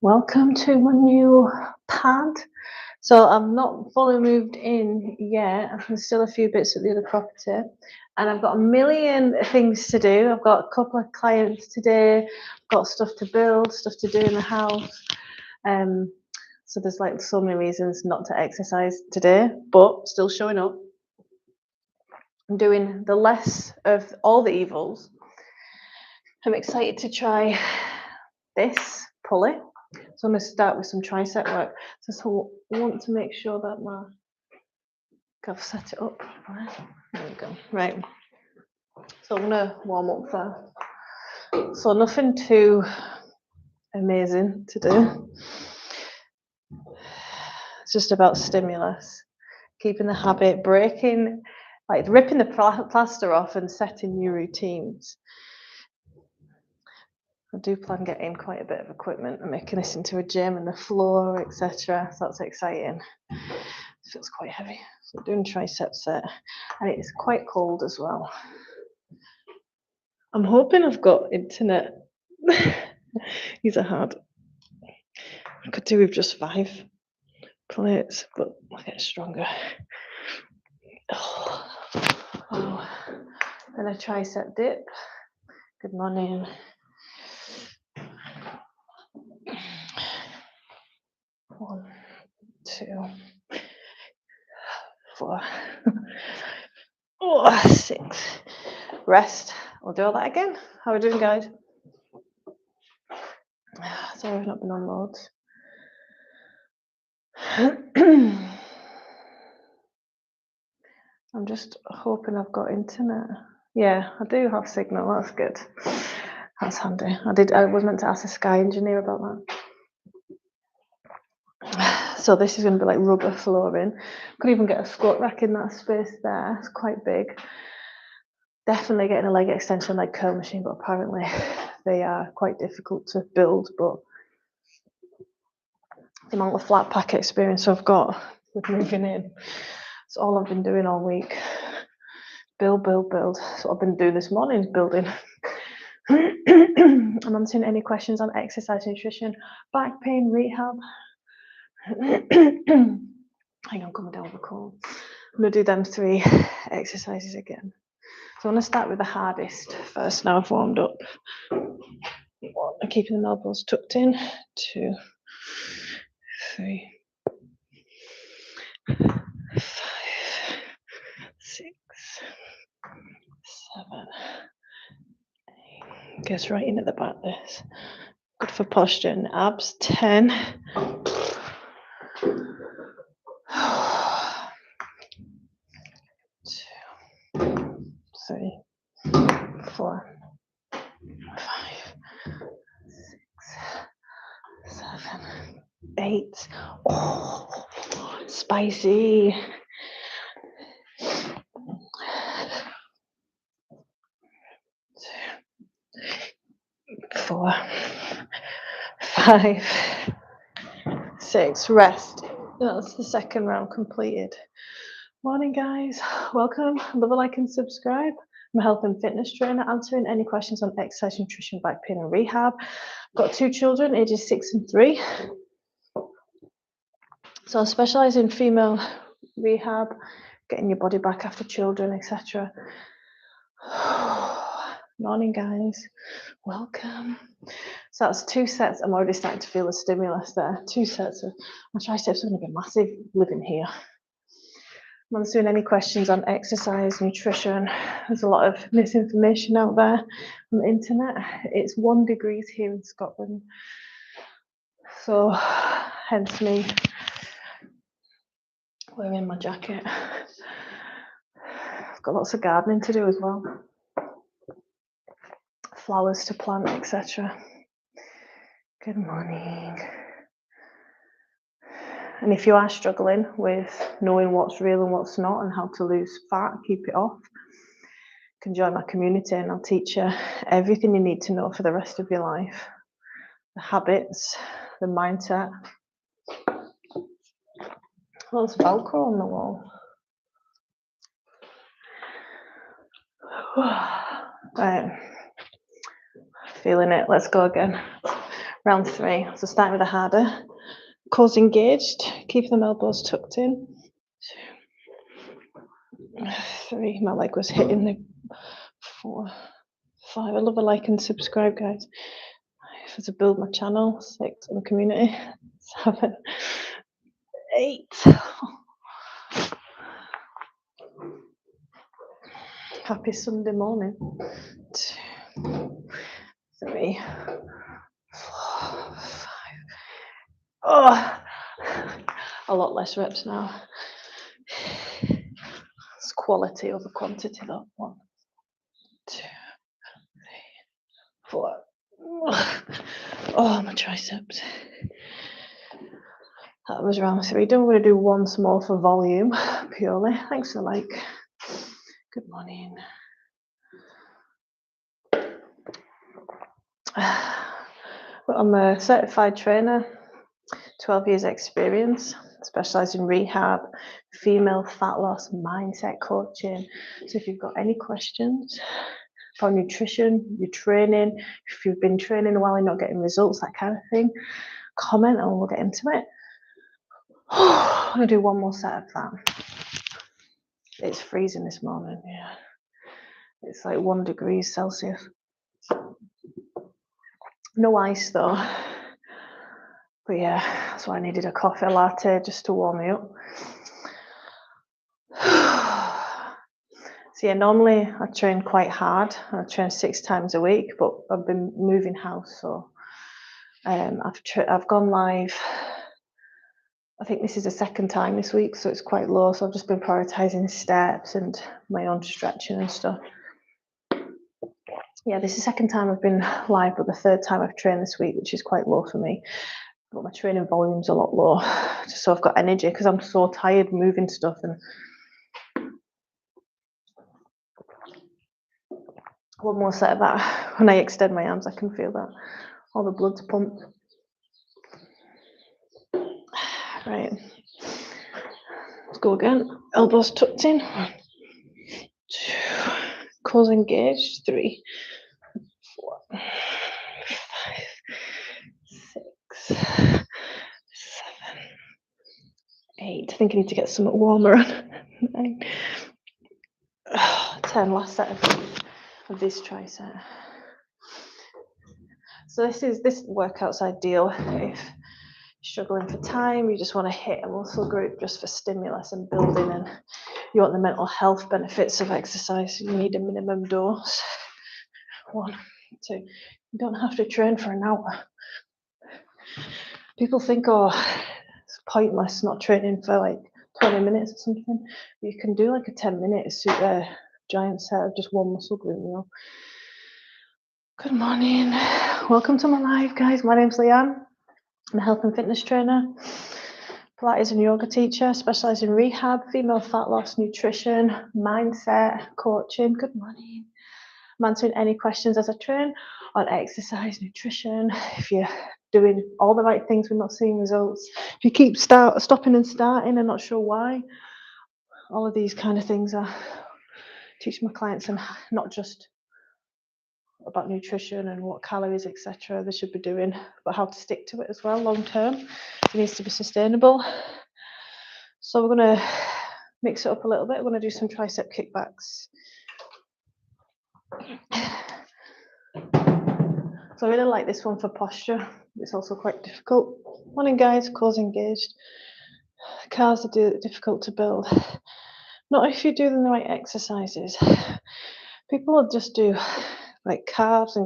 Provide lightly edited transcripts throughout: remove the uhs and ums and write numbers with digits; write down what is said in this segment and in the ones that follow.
Welcome to my new pad. So I'm not fully moved in yet. There's still a few bits at the other property, and I've got a million things to do. I've got a couple of clients today. I've got stuff to build, stuff to do in the house. Um, so there's like so many reasons not to exercise today, but still showing up. I'm doing the less of all the evils. I'm excited to try this pulley. So I'm going to start with some tricep work. So I want to make sure that I've set it up properly. There we go. Right. So I'm going to warm up there. So nothing too amazing to do. It's just about stimulus, keeping the habit, breaking, like ripping the plaster off and setting new routines. I do plan getting quite a bit of equipment and making this into a gym and the floor, etc. So that's exciting. It feels quite heavy. So doing tricep set, and it's quite cold as well. I'm hoping I've got internet. These are hard. I could do with just 5 plates, but I'll get stronger. Oh. And a tricep dip. Good morning. 1, 2, 4. 6. Rest. We'll do all that again. How are we doing, guys? Sorry, I've not been on loads. I'm just hoping I've got internet. Yeah, I do have signal. That's good. That's handy. I was meant to ask a Sky engineer about that. So this is going to be like rubber flooring. Could even get a squat rack in that space there. It's quite big. Definitely getting a leg extension, leg curl machine, but apparently they are quite difficult to build. But the amount of flat pack experience I've got with moving in, it's all I've been doing all week. Build. That's what I've been doing this morning, is building. I'm answering any questions on exercise, nutrition, back pain, rehab. Hang on, coming down with a cold. I'm going to do them 3 exercises again. So I'm going to start with the hardest first. Now I've warmed up. 1, keeping the elbows tucked in. 2, 3, 5, 6, 7, 8. Goes right in at the back. This good for posture and abs. 10. 2, 3, 4, 5, 6, 7, 8. Oh, spicy. 4, 5, 6. Rest. That's the second round completed. Morning, guys. Welcome. Love a like and subscribe. I'm a health and fitness trainer, answering any questions on exercise, nutrition, back pain, and rehab. I've got 2 children, ages 6 and 3. So I specialise in female rehab, getting your body back after children, etc. Morning, guys. Welcome. So that's 2 sets. I'm already starting to feel the stimulus there. 2 sets of my triceps are going to be massive living here. I'm answering any questions on exercise, nutrition. There's a lot of misinformation out there on the internet. It's 1 degree here in Scotland. So hence me wearing my jacket. I've got lots of gardening to do as well. Flowers to plant, etc. Good morning. And if you are struggling with knowing what's real and what's not and how to lose fat, keep it off, you can join my community and I'll teach you everything you need to know for the rest of your life. The habits, the mindset. Oh, there's Velcro on the wall. Right. Feeling it. Let's go again. Round 3. So starting with the harder. Cores engaged. Keep them elbows tucked in. 2, 3. My leg was hitting the 4, 5. I love a like and subscribe, guys. 5 to build my channel. 6 in the community. 7, 8. Happy Sunday morning. 2, 3, 4, 5. Oh, a lot less reps now. It's quality over quantity though. 1, 2, 3, 4. Oh, my triceps. That was round 3 done. We're going to do once more for volume purely. Thanks for like. Good morning. I'm a certified trainer, 12 years experience, specialise in rehab, female fat loss, mindset coaching. So if you've got any questions about nutrition, your training, if you've been training a while and not getting results, that kind of thing, comment and we'll get into it. I'm going to do one more set of that. It's freezing this morning, yeah. It's like 1 degree Celsius. No ice though. But yeah, that's why I needed a coffee latte just to warm me up. So yeah, normally I train quite hard. I train 6 times a week, but I've been moving house, so I've gone live. I think this is the 2nd time this week, so it's quite low. So I've just been prioritising steps and my own stretching and stuff. Yeah, this is the 2nd time I've been live, but the 3rd time I've trained this week, which is quite low for me. But my training volume's a lot lower, just so I've got energy because I'm so tired moving stuff. And one more set of that. When I extend my arms, I can feel that all the blood's pumped. Right, let's go again. Elbows tucked in. 1, 2, core engaged. 3, 4, 5, 6, 7, 8. I think I need to get something warmer on. 9, 10. Last set of this tricep. So this workout's ideal if you're struggling for time, you just want to hit a muscle group just for stimulus and building, and you want the mental health benefits of exercise, you need a minimum dose. 1, 2. You don't have to train for an hour. People think, oh, it's pointless not training for like 20 minutes or something. You can do like a 10-minute giant set of just one muscle group, you know. Good morning. Welcome to my live, guys. My name's Leanne. I'm a health and fitness trainer, Pilates and yoga teacher, specialise in rehab, female fat loss, nutrition, mindset, coaching. Good morning. I'm answering any questions as I train on exercise, nutrition. If you're doing all the right things, we're not seeing results. If you keep stopping and starting and not sure why, all of these kind of things I teach my clients, and not just about nutrition and what calories, etc. they should be doing, but how to stick to it as well long term. It needs to be sustainable. So we're going to mix it up a little bit. We're going to do some tricep kickbacks. So I really like this one for posture. It's also quite difficult. Morning, guys. Cores engaged. Calves are difficult to build. Not if you're doing the right exercises. People will just do like calf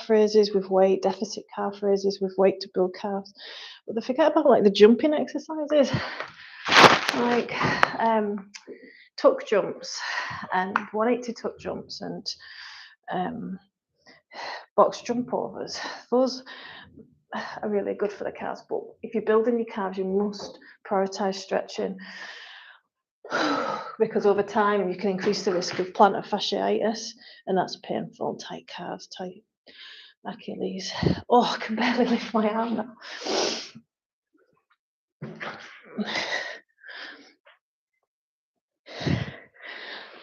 raises with weight, deficit calf raises with weight to build calves, but they forget about like the jumping exercises, like tuck jumps and 180 tuck jumps and box jump overs. Those are really good for the calves, but if you're building your calves, you must prioritize stretching, because over time you can increase the risk of plantar fasciitis, and that's painful. Tight calves, tight Achilles. Oh, I can barely lift my arm now.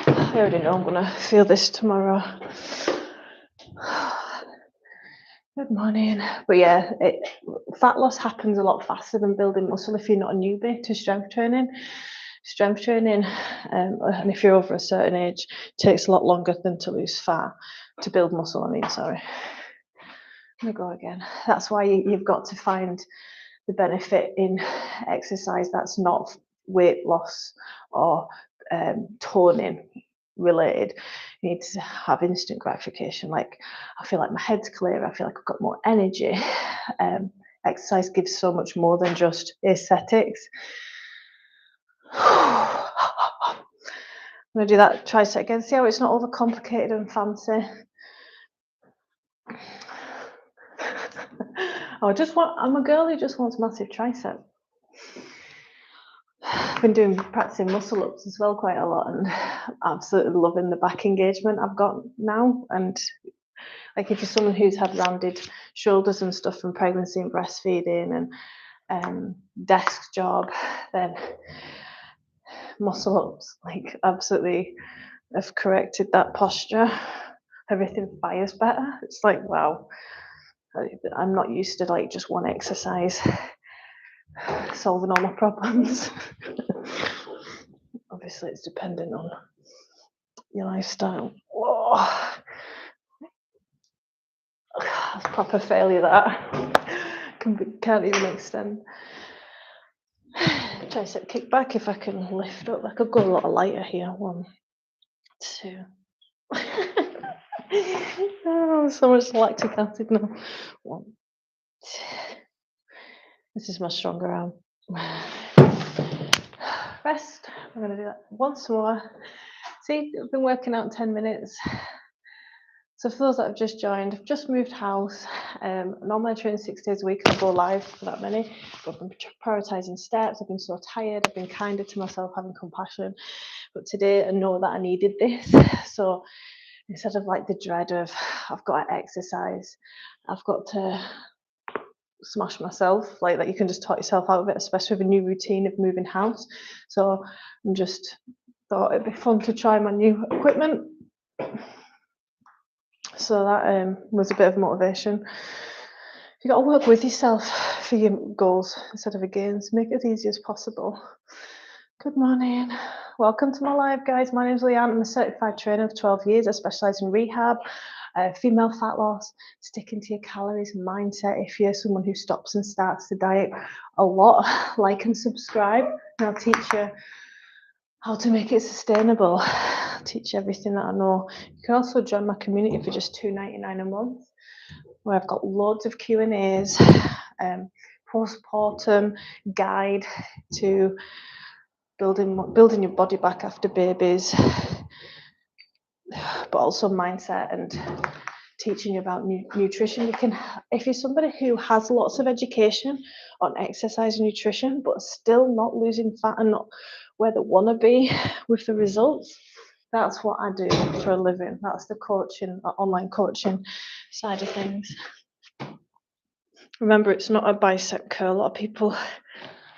I already know I'm gonna feel this tomorrow. Good morning. But yeah, fat loss happens a lot faster than building muscle if you're not a newbie to strength training. Strength training, and if you're over a certain age, takes a lot longer than to lose fat, to build muscle. I mean, sorry. Let me go again. That's why you've got to find the benefit in exercise that's not weight loss or toning related. You need to have instant gratification. Like, I feel like my head's clear. I feel like I've got more energy. Exercise gives so much more than just aesthetics. I'm gonna do that tricep again. See how it's not overcomplicated and fancy. I'm a girl who just wants massive tricep. I've been practicing muscle ups as well quite a lot, and absolutely loving the back engagement I've got now. And like, if you're someone who's had rounded shoulders and stuff from pregnancy and breastfeeding and desk job, then muscle ups like absolutely have corrected that posture. Everything fires better. It's like, wow, I'm not used to like just one exercise solving all my problems. Obviously, it's dependent on your lifestyle. Whoa. That's proper failure, that. Can't even extend. Tricep kick back if I can lift up. I could go a lot lighter here. 1, 2. Oh, so much lactic acid now. 1, 2. This is my stronger arm. Rest. I'm going to do that once more. See, I've been working out 10 minutes. So for those that have just joined, I've just moved house. Normally I train 6 days a week. I go live for that many. But I've been prioritising steps. I've been so tired. I've been kinder to myself, having compassion. But today I know that I needed this. So instead of like the dread of I've got to exercise, I've got to smash myself, like that you can just talk yourself out of it, especially with a new routine of moving house. So I'm just thought it'd be fun to try my new equipment. So that was a bit of motivation. You got to work with yourself for your goals instead of against. Make it as easy as possible. Good morning. Welcome to my live, guys. My name's Leanne. I'm a certified trainer for 12 years. I specialise in rehab, female fat loss, sticking to your calories, mindset. If you're someone who stops and starts to diet a lot, like and subscribe, and I'll teach you how to make it sustainable. I'll teach you everything that I know. You can also join my community for just $2.99 a month, where I've got loads of Q&As, postpartum guide to building your body back after babies, but also mindset and teaching you about nutrition. You can, if you're somebody who has lots of education on exercise and nutrition, but still not losing fat and not where they want to be with the results, that's what I do for a living. That's the coaching, online coaching side of things. Remember, it's not a bicep curl. A lot of people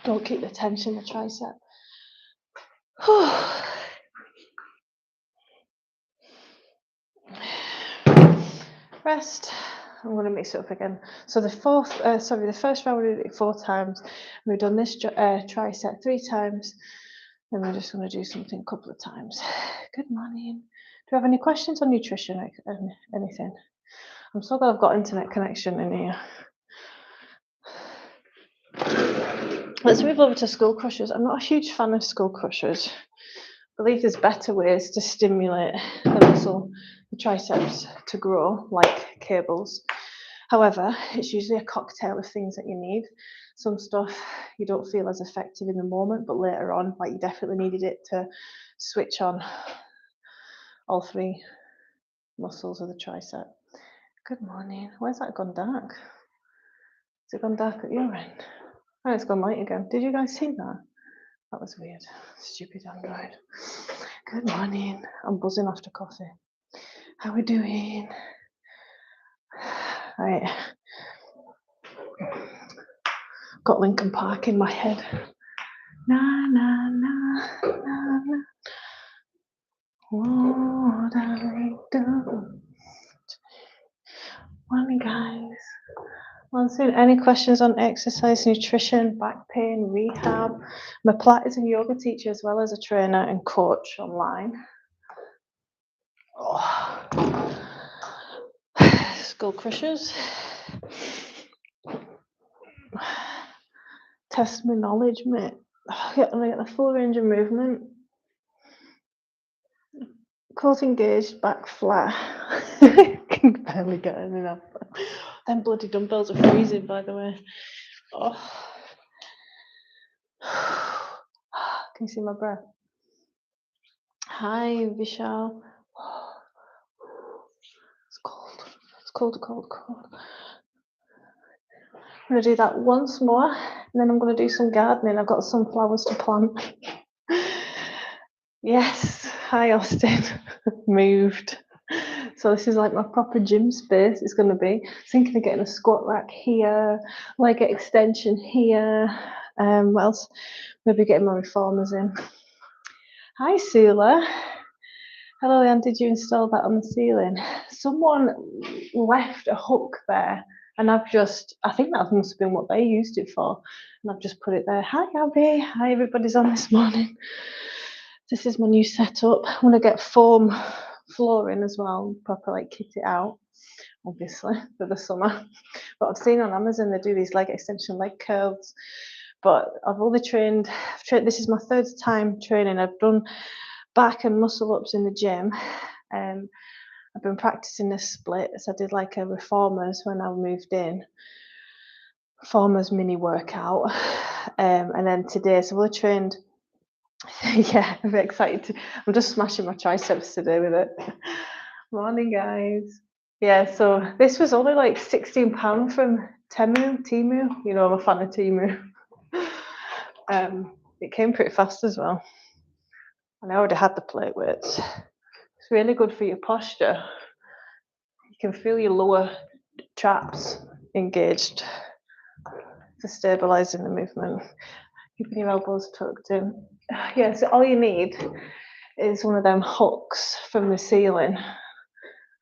don't keep the tension in the tricep. Rest. I'm going to mix it up again. So the first round we did it 4 times. We've done this tricep 3 times, and we're just going to do something a couple of times. Good morning. Do you have any questions on nutrition or anything? I'm so glad I've got internet connection in here. Let's move over to skull crushers. I'm not a huge fan of skull crushers. I believe there's better ways to stimulate the muscle, the triceps, to grow, like cables. However, it's usually a cocktail of things that you need. Some stuff you don't feel as effective in the moment, but later on, like, you definitely needed it to switch on all 3 muscles of the tricep. Good morning. Where's that gone dark? Has it gone dark at your end? Oh, it's gone light again. Did you guys see that? That was weird. Stupid Android. Good morning. I'm buzzing after coffee. How are we doing? Right. Got Linkin Park in my head. Na na na na na. What I do. Morning, guys. Answering any questions on exercise, nutrition, back pain, rehab. I'm a Pilates and yoga teacher as well as a trainer and coach online. Oh. Skull crushers. Test my knowledge, mate. I get the full range of movement. Core engaged, back flat. Can barely get in enough. Them bloody dumbbells are freezing, by the way. Oh. Can you see my breath? Hi, Vishal. It's cold. It's cold, cold, cold. I'm going to do that once more, and then I'm going to do some gardening. I've got some flowers to plant. Yes. Hi, Austin. Moved. So this is like my proper gym space. It's going to be. Thinking of getting a squat rack here, leg extension here. What else? Maybe getting my reformers in. Hi, Sula. Hello, Leanne. Did you install that on the ceiling? Someone left a hook there, and I think that must have been what they used it for, and I've just put it there. Hi, Abby. Hi, everybody's on this morning. This is my new setup. I'm going to get foam flooring as well, proper like kit it out, obviously, for the summer. But I've seen on Amazon they do these leg extension leg curls. But I've only trained, this is my third time training. I've done back and muscle ups in the gym. I've been practicing the splits. I did like a reformers when I moved in. Reformers mini workout. And then today, so we'll trained. Yeah, I'm excited. I'm just smashing my triceps today with it. Morning, guys. Yeah, so this was only like £16 from Temu. You know, I'm a fan of Temu. It came pretty fast as well. And I already had the plate weights. It's really good for your posture. You can feel your lower traps engaged for stabilizing the movement. Keeping your elbows tucked in. Yeah, so all you need is one of them hooks from the ceiling.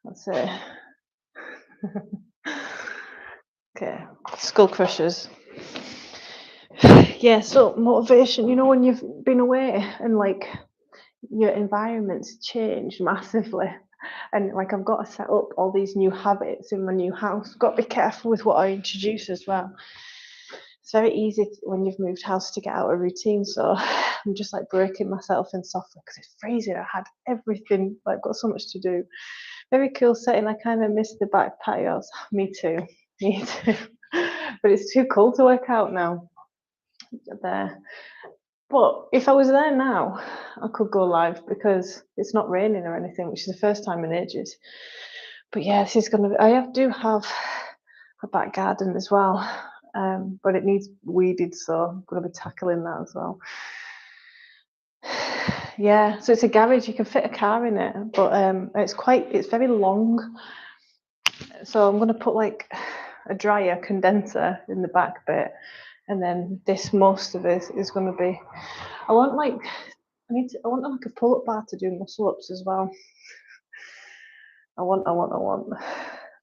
That's it. Okay, skull crushers. Yeah, so motivation, you know, when you've been away and like your environment's changed massively, and like I've got to set up all these new habits in my new house. Got to be careful with what I introduce as well. It's very easy when you've moved house to get out of routine, so I'm just like breaking myself in softly because it's freezing. I had everything, like got so much to do. Very cool setting. I kind of missed the back patios. Me too. But it's too cold to work out now there. But if I was there now, I could go live because it's not raining or anything, which is the first time in ages. But yeah, this is gonna be, do have a back garden as well, but it needs weeded, so I'm gonna be tackling that as well. Yeah, so it's a garage, you can fit a car in it, but it's very long. So I'm gonna put like a dryer condenser in the back bit, and then most of it is going to be. I want like a pull-up bar to do muscle-ups as well. I want.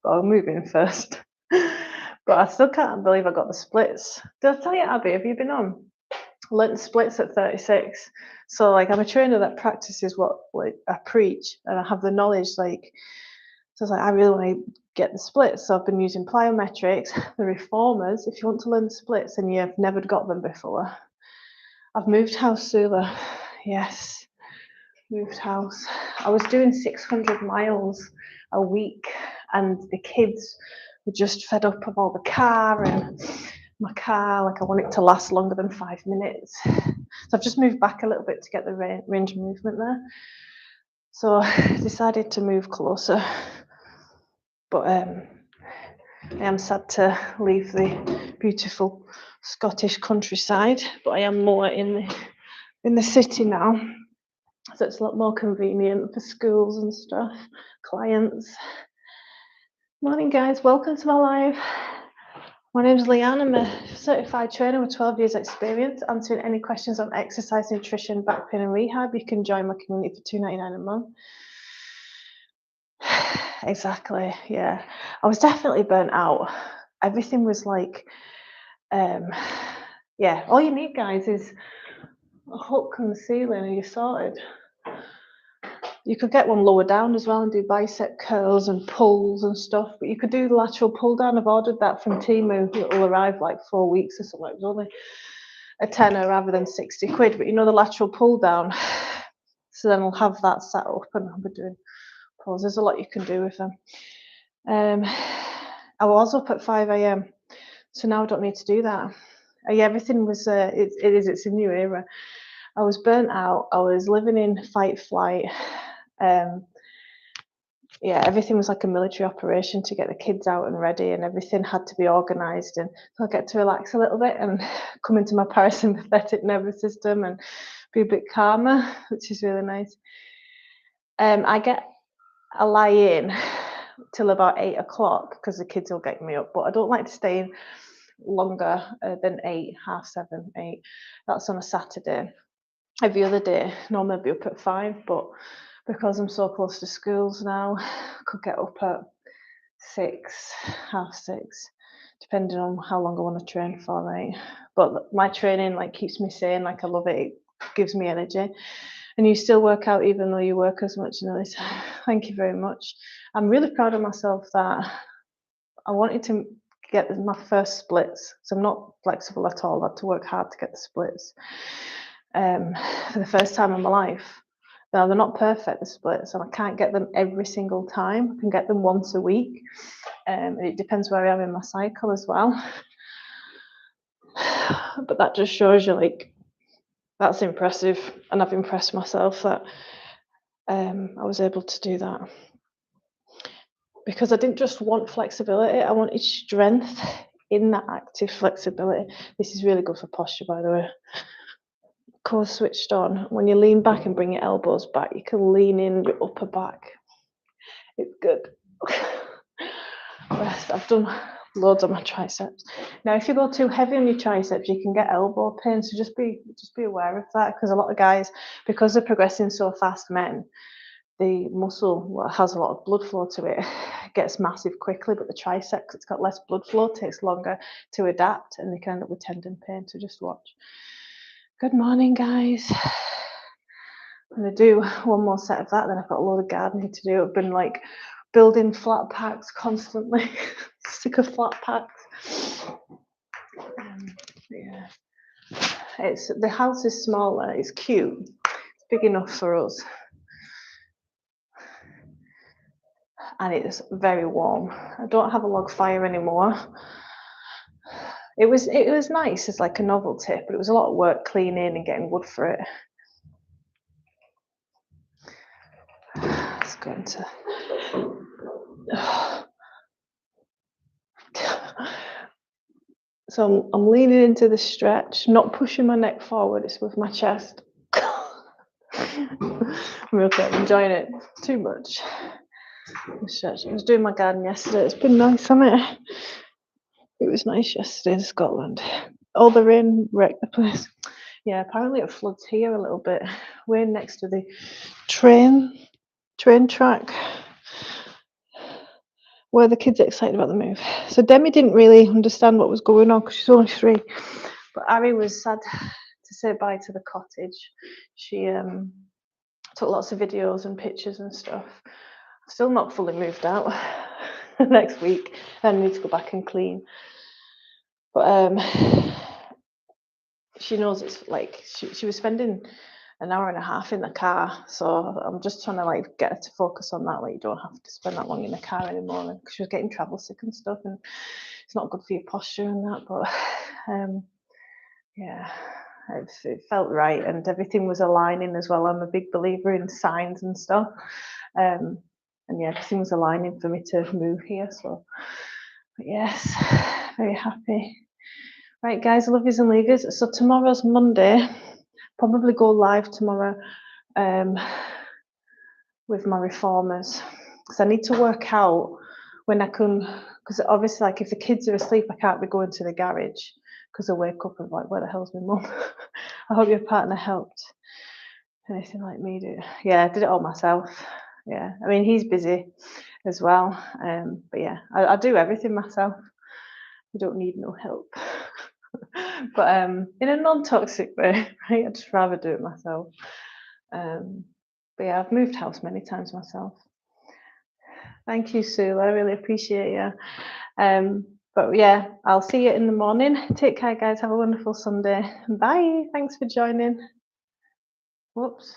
But I'll move in first. But I still can't believe I got the splits. Did I tell you, Abby? Have you been on? I learnt the splits at 36. So like I'm a trainer that practices what like I preach, and I have the knowledge like. So I was like, I really want to get the splits. So I've been using plyometrics, the reformers. If you want to learn the splits and you've never got them before, I've moved house, Sula. Yes, moved house. I was doing 600 miles a week, and the kids were just fed up of all the car and my car. Like I want it to last longer than 5 minutes. So I've just moved back a little bit to get the range of movement there. So I decided to move closer. But I am sad to leave the beautiful Scottish countryside, but I am more in the city now, so it's a lot more convenient for schools and stuff, clients. Morning, guys. Welcome to my live. My name is Leanne. I'm a certified trainer with 12 years experience. Answering any questions on exercise, nutrition, back pain and rehab. You can join my community for $2.99 a month. Exactly, yeah. I was definitely burnt out. everything was like, yeah, all you need, guys, is a hook on the ceiling and you're sorted. You could get one lower down as well and do bicep curls and pulls and stuff, but you could do the lateral pull down. I've ordered that from Temu. It'll arrive like 4 weeks or something. It was only a tenner rather than 60 quid, but you know, the lateral pull down. So then I'll have that set up and I'll be doing pulls. There's a lot you can do with them. I was up at 5 a.m. So now I don't need to do that. Yeah, everything was, it's a new era. I was burnt out. I was living in fight flight. Yeah, everything was like a military operation to get the kids out and ready, and everything had to be organised. And so I get to relax a little bit and come into my parasympathetic nervous system and be a bit calmer, which is really nice. I lie in till about 8 o'clock because the kids will get me up, but I don't like to stay in longer than 8, half 7, 8. That's on a Saturday. Every other day, normally I'd be up at 5, but because I'm so close to schools now, I could get up at 6, half 6, depending on how long I want to train for, right? But my training like keeps me sane, like I love it. It gives me energy. And you still work out even though you work as much as this. Thank you very much. I'm really proud of myself that I wanted to get my first splits. So I'm not flexible at all. I had to work hard to get the splits for the first time in my life. Now, they're not perfect, the splits, and I can't get them every single time. I can get them once a week. It depends where I am in my cycle as well. But that just shows you, like, that's impressive. And I've impressed myself that I was able to do that. Because I didn't just want flexibility, I wanted strength in that active flexibility. This is really good for posture, by the way. Core switched on. When you lean back and bring your elbows back, you can lean in your upper back. It's good. I've done loads on my triceps. Now, if you go too heavy on your triceps, you can get elbow pain. So just be aware of that, because a lot of guys, because they're progressing so fast, men, the muscle has a lot of blood flow to it, gets massive quickly, but the triceps, it's got less blood flow, takes longer to adapt, and they can end up with tendon pain. So just watch. Good morning, guys. I'm going to do one more set of that, then I've got a load of gardening to do. I've been like building flat packs constantly. Sick of flat packs. Yeah, the house is smaller. It's cute. It's big enough for us, and it's very warm. I don't have a log fire anymore. It was nice as like a novelty, but it was a lot of work cleaning and getting wood for it. Let's go into. So I'm leaning into the stretch, not pushing my neck forward, it's with my chest. I'm okay, I'm enjoying it too much. I was doing my garden yesterday. It's been nice, hasn't it? It was nice yesterday in Scotland. All the rain wrecked the place. Yeah, apparently it floods here a little bit. We're next to the train track, where the kids are excited about the move. So Demi didn't really understand what was going on because she's only 3. But Ari was sad to say bye to the cottage. She took lots of videos and pictures and stuff. Still not fully moved out. Next week, I need to go back and clean. But she knows it's like she was spending an hour and a half in the car, so I'm just trying to like get her to focus on that. Like, you don't have to spend that long in the car anymore. And she was getting travel sick and stuff, and it's not good for your posture and that. But yeah, it felt right, and everything was aligning as well. I'm a big believer in signs and stuff. And yeah, everything was aligning for me to move here. So, but yes, very happy. Right, guys, lovies and leaguers. So tomorrow's Monday. Probably go live tomorrow with my reformers, because I need to work out when I can. Because obviously, like, if the kids are asleep, I can't be going to the garage because I wake up and like, where the hell's my mum? I hope your partner helped. Anything like me do? Yeah, I did it all myself. Yeah, I mean, he's busy as well, but yeah, I do everything myself. You don't need no help. But in a non-toxic way, right? I'd just rather do it myself. But yeah, I've moved house many times myself. Thank you, Sue. I really appreciate you. But yeah, I'll see you in the morning. Take care, guys. Have a wonderful Sunday. Bye. Thanks for joining. Whoops.